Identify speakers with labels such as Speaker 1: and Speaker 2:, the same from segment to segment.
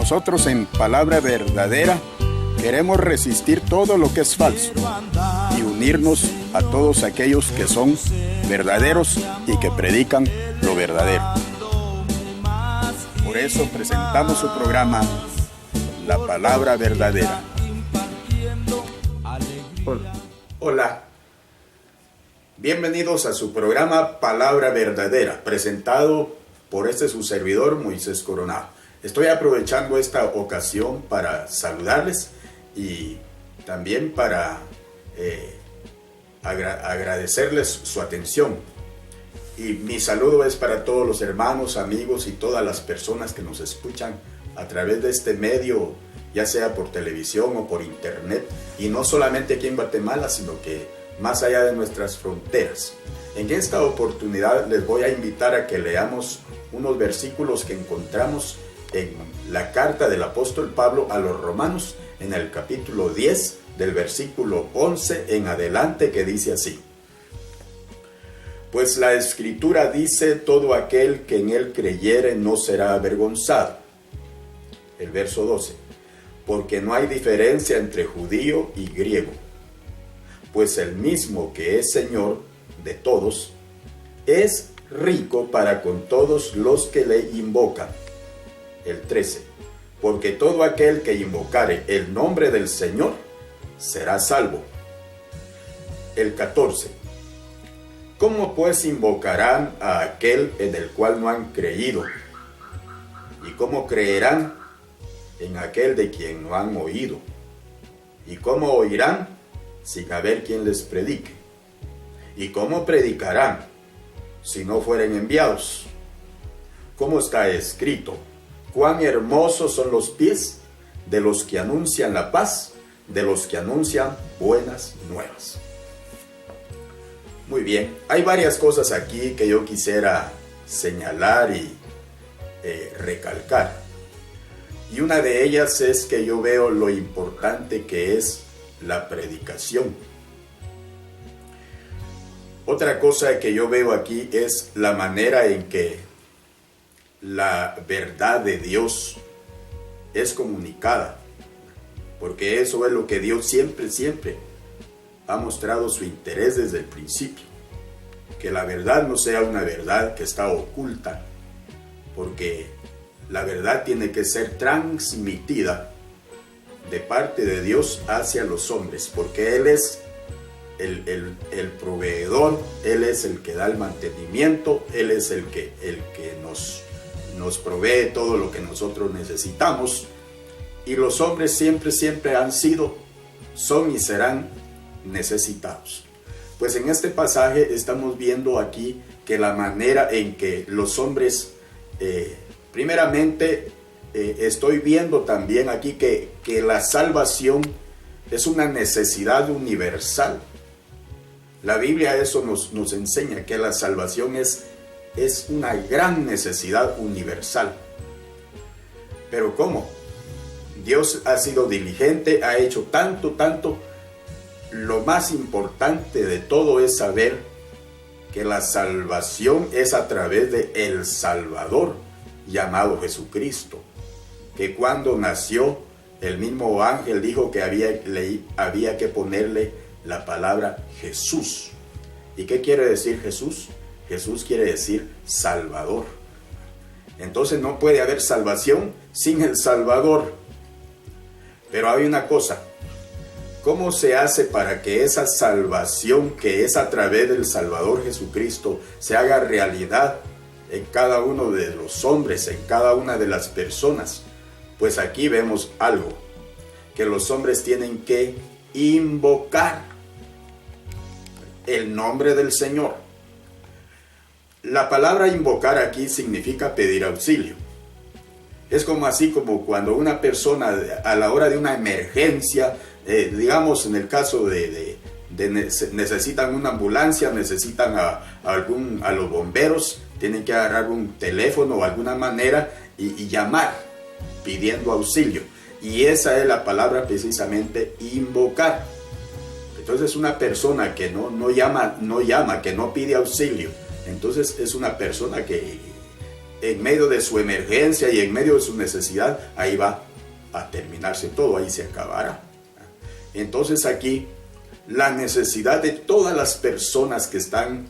Speaker 1: Nosotros en Palabra Verdadera queremos resistir todo lo que es falso y unirnos a todos aquellos que son verdaderos y que predican lo verdadero. Por eso presentamos su programa, La Palabra Verdadera. Hola, bienvenidos a su programa Palabra Verdadera, presentado por su servidor Moisés Coronado. Estoy aprovechando esta ocasión para saludarles y también para agradecerles su atención. Y mi saludo es para todos los hermanos, amigos y todas las personas que nos escuchan a través de este medio, ya sea por televisión o por internet, y no solamente aquí en Guatemala, sino que más allá de nuestras fronteras. En esta oportunidad les voy a invitar a que leamos unos versículos que encontramos en la carta del apóstol Pablo a los Romanos, en el capítulo 10, del versículo 11 en adelante, que dice así: Pues la Escritura dice, todo aquel que en él creyere no será avergonzado. El verso 12: Porque no hay diferencia entre judío y griego, pues el mismo que es Señor de todos, es rico para con todos los que le invocan. El 13: Porque todo aquel que invocare el nombre del Señor será salvo. El 14: ¿Cómo pues invocarán a aquel en el cual no han creído? ¿Y cómo creerán en aquel de quien no han oído? ¿Y cómo oirán sin haber quien les predique? ¿Y cómo predicarán si no fueren enviados? Como está escrito: Cuán hermosos son los pies de los que anuncian la paz, de los que anuncian buenas nuevas. Muy bien, hay varias cosas aquí que yo quisiera señalar y recalcar. Y una de ellas es que yo veo lo importante que es la predicación. Otra cosa que yo veo aquí es la manera en que la verdad de Dios es comunicada, porque eso es lo que Dios siempre ha mostrado su interés desde el principio, que la verdad no sea una verdad que está oculta, porque la verdad tiene que ser transmitida de parte de Dios hacia los hombres, porque Él es el proveedor, Él es el que da el mantenimiento, Él es el que nos provee todo lo que nosotros necesitamos, y los hombres siempre han sido, son y serán necesitados. Pues en este pasaje estamos viendo aquí que la manera en que los hombres, primeramente, estoy viendo también aquí que la salvación es una necesidad universal. La Biblia eso nos enseña, que la salvación es una gran necesidad universal. Pero ¿cómo? Dios ha sido diligente, ha hecho tanto. Lo más importante de todo es saber que la salvación es a través de el Salvador, llamado Jesucristo, que cuando nació, el mismo ángel dijo que había que ponerle la palabra Jesús. ¿Y qué quiere decir Jesús? Jesús quiere decir Salvador. Entonces no puede haber salvación sin el Salvador. Pero hay una cosa: ¿cómo se hace para que esa salvación que es a través del Salvador Jesucristo se haga realidad en cada uno de los hombres, en cada una de las personas? Pues aquí vemos algo, que los hombres tienen que invocar el nombre del Señor. La palabra invocar aquí significa pedir auxilio. Es como cuando una persona a la hora de una emergencia, digamos en el caso necesitan una ambulancia, necesitan a los bomberos, tienen que agarrar un teléfono o alguna manera y llamar pidiendo auxilio. Y esa es la palabra precisamente, invocar. Entonces una persona que no llama, que no pide auxilio, entonces es una persona que en medio de su emergencia y en medio de su necesidad, ahí va a terminarse todo, ahí se acabará. Entonces aquí la necesidad de todas las personas que están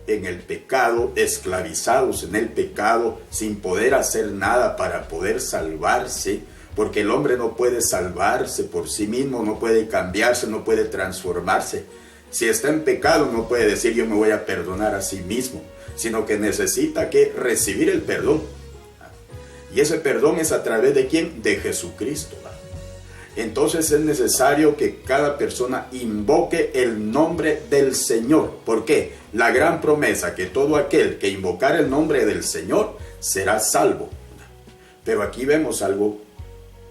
Speaker 1: en el pecado, esclavizados en el pecado, sin poder hacer nada para poder salvarse, porque el hombre no puede salvarse por sí mismo, no puede cambiarse, no puede transformarse. Si está en pecado no puede decir yo me voy a perdonar a sí mismo, sino que necesita que recibir el perdón. Y ese perdón es a través de ¿quién? De Jesucristo. Entonces es necesario que cada persona invoque el nombre del Señor. ¿Por qué? La gran promesa que todo aquel que invocar el nombre del Señor será salvo. Pero aquí vemos algo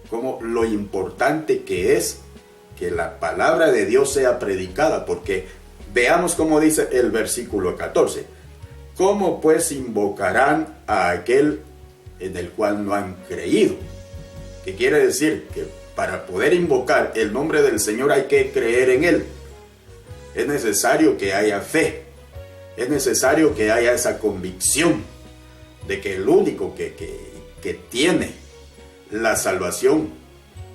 Speaker 1: como lo importante que es que la palabra de Dios sea predicada, porque veamos cómo dice el versículo 14. ¿Cómo pues invocarán a aquel en el cual no han creído? ¿Qué quiere decir? Que para poder invocar el nombre del Señor hay que creer en Él. Es necesario que haya fe. Es necesario que haya esa convicción de que el único que tiene la salvación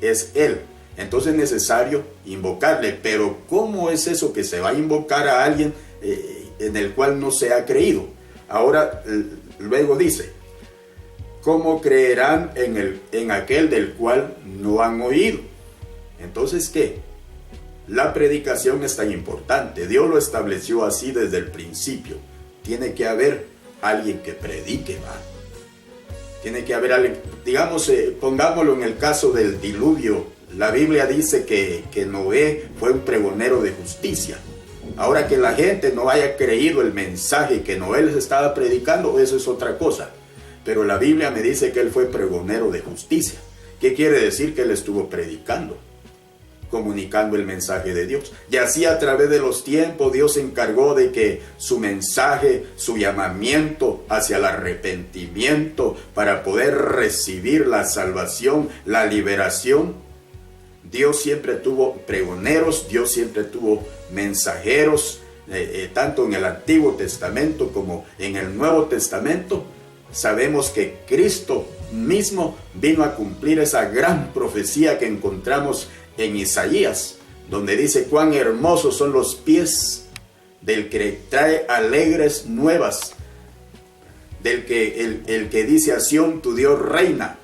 Speaker 1: es Él. Entonces es necesario invocarle. Pero ¿cómo es eso que se va a invocar a alguien en el cual no se ha creído? Ahora luego dice, ¿cómo creerán en aquel del cual no han oído? Entonces, ¿qué? La predicación es tan importante. Dios lo estableció así desde el principio. Tiene que haber alguien que predique, ¿va? Tiene que haber alguien, digamos, pongámoslo en el caso del diluvio. La Biblia dice que Noé fue un pregonero de justicia. Ahora, que la gente no haya creído el mensaje que Noé les estaba predicando, eso es otra cosa. Pero la Biblia me dice que él fue pregonero de justicia. ¿Qué quiere decir? Que él estuvo predicando, comunicando el mensaje de Dios. Y así a través de los tiempos Dios se encargó de que su mensaje, su llamamiento hacia el arrepentimiento para poder recibir la salvación, la liberación, Dios siempre tuvo pregoneros, Dios siempre tuvo mensajeros, tanto en el Antiguo Testamento como en el Nuevo Testamento. Sabemos que Cristo mismo vino a cumplir esa gran profecía que encontramos en Isaías, donde dice cuán hermosos son los pies del que trae alegres nuevas, del que el que dice a Sión tu Dios reina.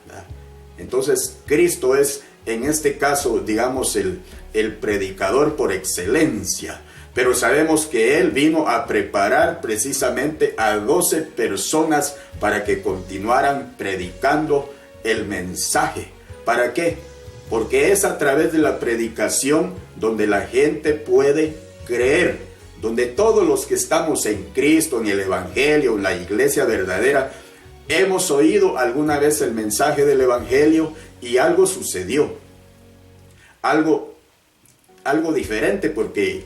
Speaker 1: Entonces Cristo es en este caso, digamos, el predicador por excelencia. Pero sabemos que Él vino a preparar precisamente a 12 personas para que continuaran predicando el mensaje. ¿Para qué? Porque es a través de la predicación donde la gente puede creer, donde todos los que estamos en Cristo, en el Evangelio, en la iglesia verdadera, hemos oído alguna vez el mensaje del Evangelio y algo sucedió. Algo diferente, porque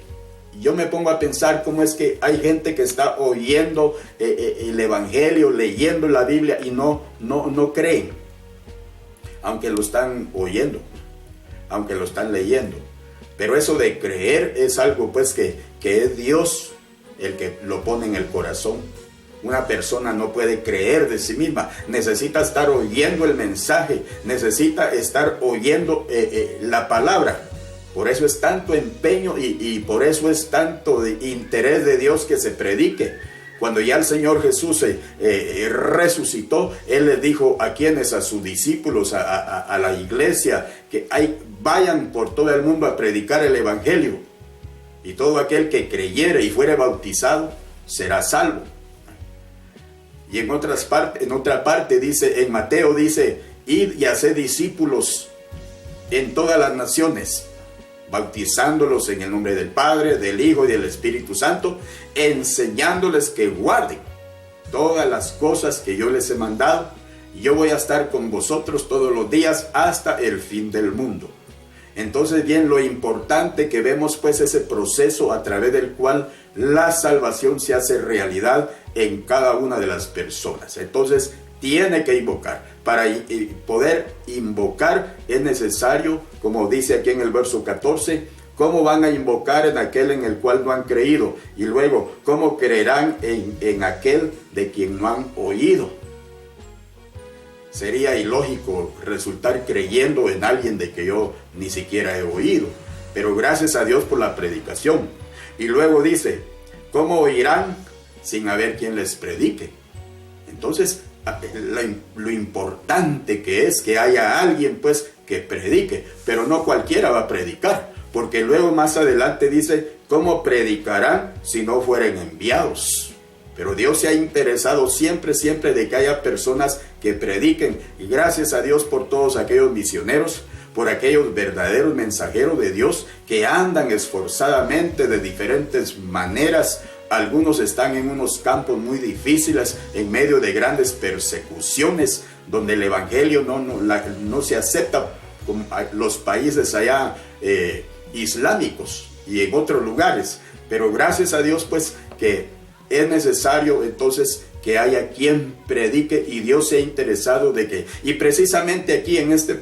Speaker 1: yo me pongo a pensar cómo es que hay gente que está oyendo el Evangelio, leyendo la Biblia y no creen, aunque lo están oyendo, aunque lo están leyendo. Pero eso de creer es algo pues que es Dios el que lo pone en el corazón. Una persona no puede creer de sí misma, necesita estar oyendo el mensaje, necesita estar oyendo la palabra. Por eso es tanto empeño y por eso es tanto de interés de Dios que se predique. Cuando ya el Señor Jesús resucitó, Él les dijo a quienes, a sus discípulos, a la iglesia, que vayan por todo el mundo a predicar el Evangelio. Y todo aquel que creyere y fuere bautizado será salvo. Y en otra parte dice, en Mateo dice, id y haced discípulos en todas las naciones, bautizándolos en el nombre del Padre, del Hijo y del Espíritu Santo, enseñándoles que guarden todas las cosas que yo les he mandado, y yo voy a estar con vosotros todos los días hasta el fin del mundo. Entonces, bien, lo importante que vemos pues ese proceso a través del cual la salvación se hace realidad en cada una de las personas. Entonces, tiene que invocar. Para poder invocar es necesario, como dice aquí en el verso 14, ¿cómo van a invocar en aquel en el cual no han creído? Y luego, ¿cómo creerán en aquel de quien no han oído? sería ilógico resultar creyendo en alguien de que yo ni siquiera he oído. Pero gracias a Dios por la predicación. Y luego dice, ¿cómo oirán sin haber quien les predique? Entonces, lo importante que es que haya alguien pues que predique, pero no cualquiera va a predicar, porque luego más adelante dice, ¿cómo predicarán si no fueren enviados? Pero Dios se ha interesado siempre de que haya personas que prediquen, y gracias a Dios por todos aquellos misioneros, por aquellos verdaderos mensajeros de Dios que andan esforzadamente de diferentes maneras. Algunos están en unos campos muy difíciles, en medio de grandes persecuciones, donde el evangelio no se acepta como los países allá islámicos y en otros lugares. Pero gracias a Dios pues que es necesario entonces que haya quien predique, y Dios se ha interesado de que, y precisamente aquí en este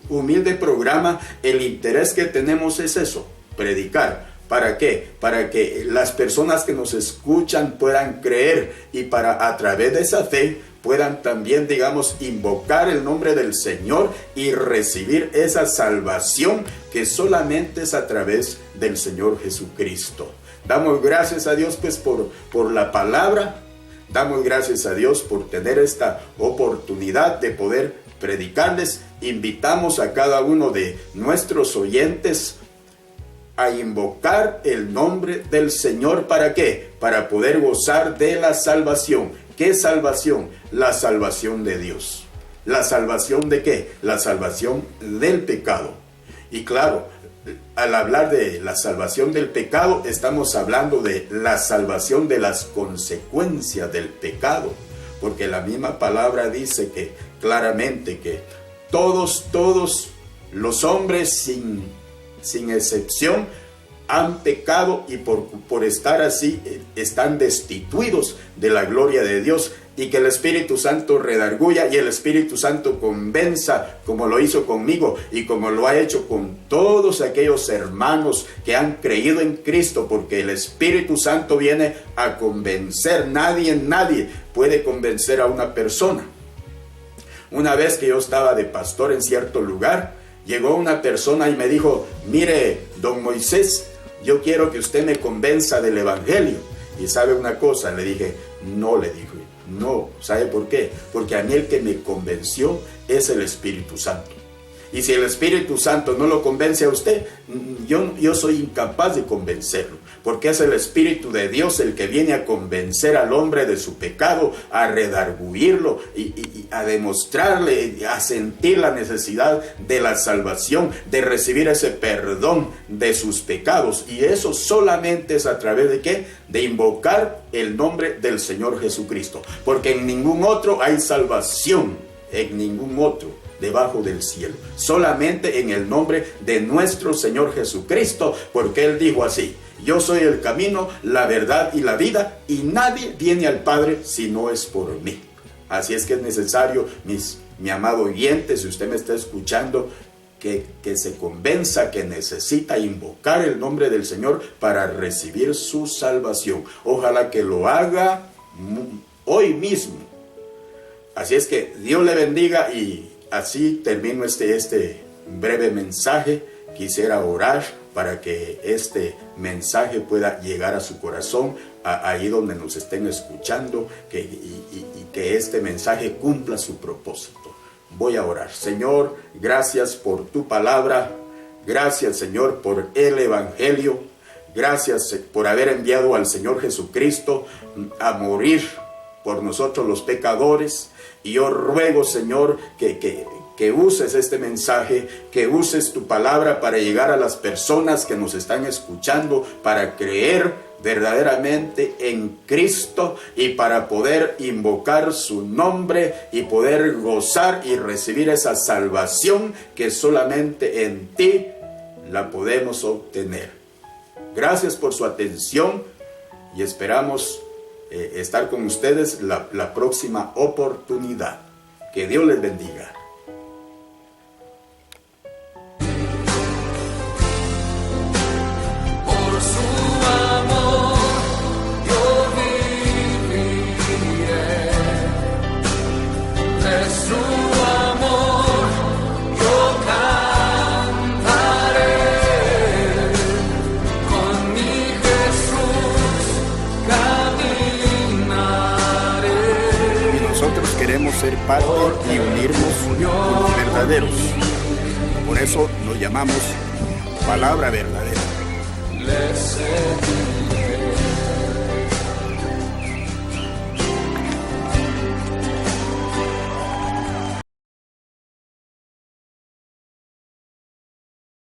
Speaker 1: humilde programa, el interés que tenemos es eso, predicar. ¿Para qué? Para que las personas que nos escuchan puedan creer, y para a través de esa fe puedan también, digamos, invocar el nombre del Señor y recibir esa salvación que solamente es a través del Señor Jesucristo. Damos gracias a Dios pues por la palabra. Damos gracias a Dios por tener esta oportunidad de poder predicarles. Invitamos a cada uno de nuestros oyentes a invocar el nombre del Señor. ¿Para qué? Para poder gozar de la salvación. ¿Qué salvación? La salvación de Dios. ¿La salvación de qué? La salvación del pecado. Y claro, al hablar de la salvación del pecado, estamos hablando de la salvación de las consecuencias del pecado. Porque la misma palabra dice que claramente que todos los hombres sin excepción han pecado, y por estar así están destituidos de la gloria de Dios. Y que el Espíritu Santo redarguya y el Espíritu Santo convenza, como lo hizo conmigo y como lo ha hecho con todos aquellos hermanos que han creído en Cristo, porque el Espíritu Santo viene a convencer. Nadie puede convencer a una persona. Una vez que yo estaba de pastor en cierto lugar, llegó una persona y me dijo, mire, don Moisés, yo quiero que usted me convenza del Evangelio. Y sabe una cosa, le dije, no, le dije. No, ¿sabe por qué? Porque a mí el que me convenció es el Espíritu Santo. Y si el Espíritu Santo no lo convence a usted, yo soy incapaz de convencerlo. Porque es el Espíritu de Dios el que viene a convencer al hombre de su pecado, a redarguirlo y a demostrarle, a sentir la necesidad de la salvación, de recibir ese perdón de sus pecados. Y eso solamente es a través de ¿qué? De invocar el nombre del Señor Jesucristo. Porque en ningún otro hay salvación, en ningún otro debajo del cielo, solamente en el nombre de nuestro Señor Jesucristo, porque Él dijo así: yo soy el camino, la verdad y la vida, y nadie viene al Padre si no es por mí. Así es que es necesario, mi amado oyente, si usted me está escuchando, que se convenza que necesita invocar el nombre del Señor para recibir su salvación. Ojalá que lo haga hoy mismo. Así es que Dios le bendiga, y así termino este breve mensaje. Quisiera orar para que este mensaje pueda llegar a su corazón, ahí donde nos estén escuchando, y que este mensaje cumpla su propósito. Voy a orar. Señor, gracias por tu palabra. Gracias, Señor, por el Evangelio. Gracias por haber enviado al Señor Jesucristo a morir por nosotros los pecadores. Y yo ruego, Señor, que uses este mensaje, que uses tu palabra para llegar a las personas que nos están escuchando, para creer verdaderamente en Cristo y para poder invocar su nombre y poder gozar y recibir esa salvación que solamente en ti la podemos obtener. Gracias por su atención y esperamos estar con ustedes la próxima oportunidad. Que Dios les bendiga.
Speaker 2: Jesús.
Speaker 1: ser parte y unirnos con los verdaderos. Por eso nos llamamos Palabra Verdadera.